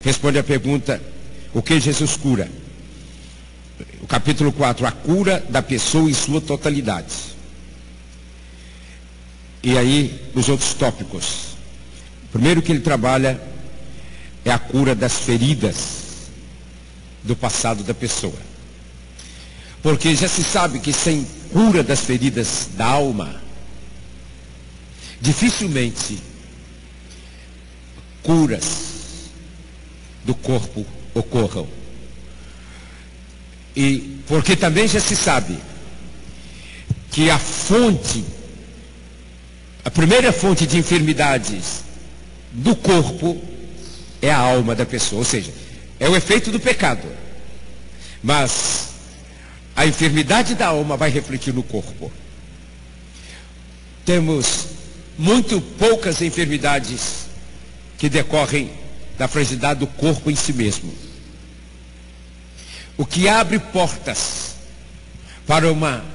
Responde a pergunta: o que Jesus cura? O capítulo 4, a cura da pessoa em sua totalidade. E aí, os outros tópicos. O primeiro que ele trabalha é a cura das feridas do passado da pessoa. Porque já se sabe que sem cura das feridas da alma, dificilmente curas do corpo ocorram. E porque também já se sabe que a primeira fonte de enfermidades do corpo é a alma da pessoa, ou seja, é o efeito do pecado. Mas a enfermidade da alma vai refletir no corpo. Temos muito poucas enfermidades que decorrem da fragilidade do corpo em si mesmo. O que abre portas para uma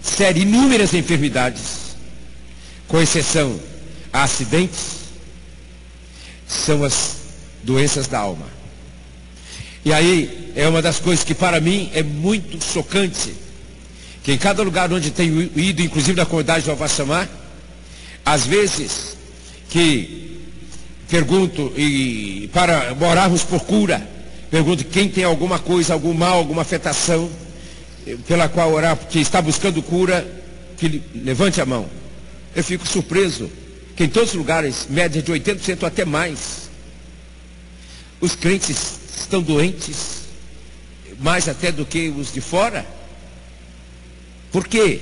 série inúmeras enfermidades, com exceção a acidentes, são as doenças da alma. E aí é uma das coisas que para mim é muito chocante, que em cada lugar onde tenho ido, inclusive na comunidade de Alvachamar, às vezes que pergunto, e para orarmos por cura, pergunto quem tem alguma coisa, algum mal, alguma afetação pela qual orar, que está buscando cura, que levante a mão. Eu fico surpreso que em todos os lugares, média de 80% até mais, os crentes estão doentes, mais até do que os de fora. Por quê?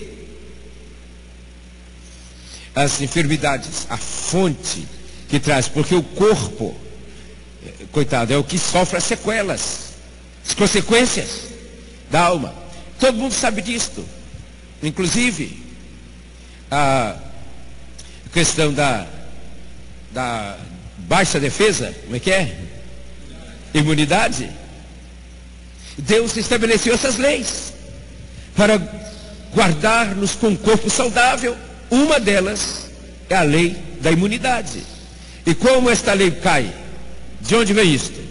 As enfermidades, a fonte que traz, porque o corpo, coitado, é o que sofre as sequelas, as consequências da alma. Todo mundo sabe disto. Inclusive a questão da baixa defesa, como é que é? Imunidade. Deus estabeleceu essas leis para guardar-nos com um corpo saudável. Uma delas é a lei da imunidade. E como esta lei cai? De onde vem isto?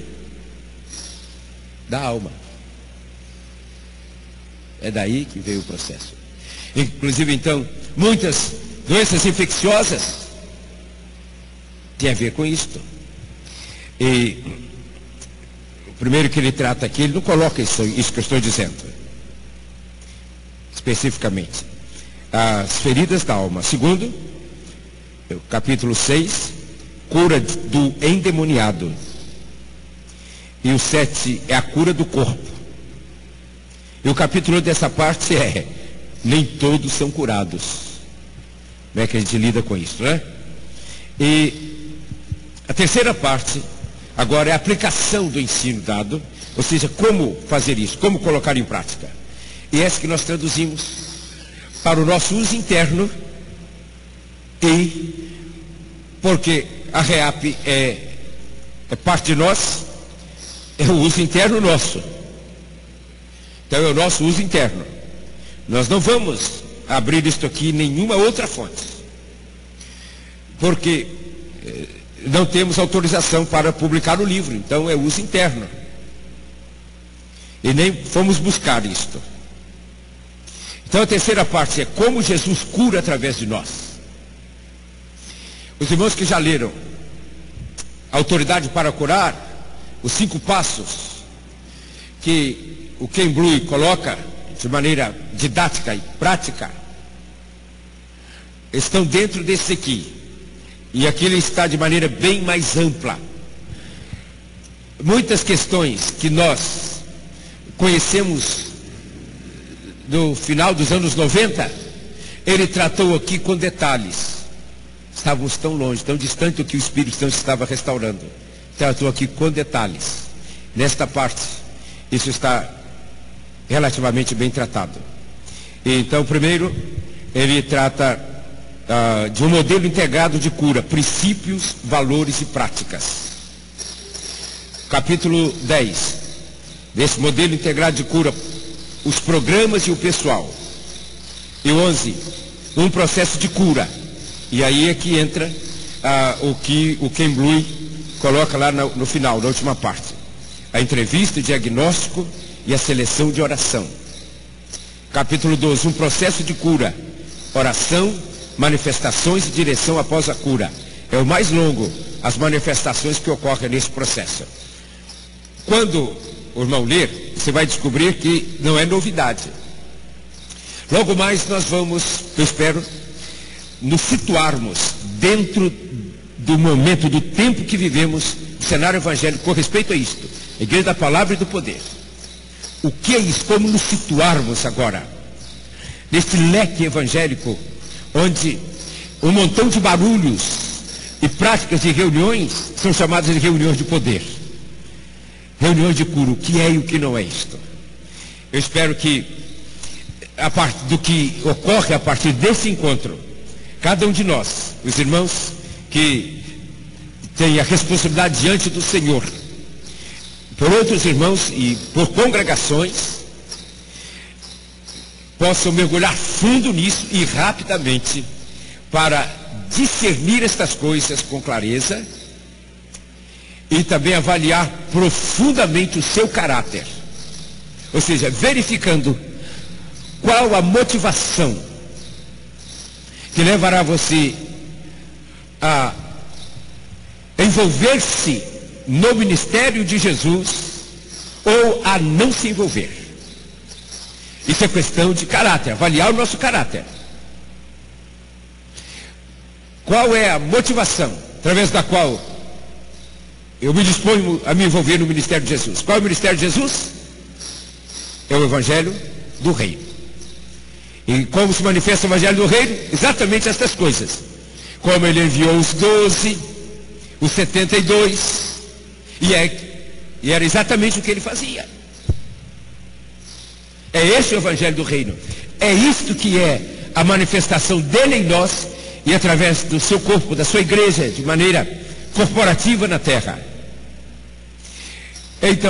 Da alma. É daí que veio o processo. Inclusive, então, muitas doenças infecciosas têm a ver com isto. E o primeiro que ele trata aqui, ele não coloca isso que eu estou dizendo, especificamente. As feridas da alma. Segundo, o capítulo 6, cura do endemoniado. E o 7 é a cura do corpo. E o capítulo 8 dessa parte é: nem todos são curados. Como é que a gente lida com isso, né? E a terceira parte agora é a aplicação do ensino dado, ou seja, como fazer isso, como colocar em prática. E essa que nós traduzimos para o nosso uso interno, e porque a REAP é parte de nós, é o uso interno nosso. Então é o nosso uso interno. Nós não vamos abrir isto aqui em nenhuma outra fonte, porque não temos autorização para publicar o livro. Então é uso interno. E nem fomos buscar isto. Então a terceira parte é como Jesus cura através de nós. Os irmãos que já leram Autoridade para Curar, os 5 passos que o Ken Blue coloca de maneira didática e prática, estão dentro desse aqui. E aqui ele está de maneira bem mais ampla. Muitas questões que nós conhecemos no final dos anos 90, ele tratou aqui com detalhes. Estávamos tão longe, tão distante do que o Espírito Santo estava restaurando. Tratou aqui com detalhes. Nesta parte, isso está relativamente bem tratado. Então, primeiro, ele trata de um modelo integrado de cura, princípios, valores e práticas. Capítulo 10, desse modelo integrado de cura, os programas e o pessoal. E 11, um processo de cura. E aí é que entra o que o Ken Blue coloca lá no final, na última parte. A entrevista, o diagnóstico e a seleção de oração. Capítulo 12, um processo de cura. Oração, manifestações e direção após a cura. É o mais longo, as manifestações que ocorrem nesse processo. Quando o irmão ler, você vai descobrir que não é novidade. Logo mais nós vamos, eu espero, nos situarmos dentro do momento, do tempo que vivemos, no cenário evangélico, com respeito a isto. A igreja da palavra e do poder. O que é isso? Como nos situarmos agora? Nesse leque evangélico, onde um montão de barulhos e práticas de reuniões são chamadas de reuniões de poder. Reuniões de cura. O que é e o que não é isto? Eu espero que, a partir do que ocorre a partir desse encontro, cada um de nós, os irmãos que têm a responsabilidade diante do Senhor, por outros irmãos e por congregações, possam mergulhar fundo nisso e rapidamente para discernir estas coisas com clareza e também avaliar profundamente o seu caráter. Ou seja, verificando qual a motivação que levará você a envolver-se no ministério de Jesus ou a não se envolver. Isso é questão de caráter, avaliar o nosso caráter. Qual é a motivação através da qual eu me disponho a me envolver no ministério de Jesus? Qual é o ministério de Jesus? É o evangelho do reino. E como se manifesta o evangelho do reino? Exatamente estas coisas. Como ele enviou os 12, os 72, e era exatamente o que ele fazia. É esse o evangelho do reino. É isto que é a manifestação dele em nós e através do seu corpo, da sua igreja, de maneira corporativa na terra. Então,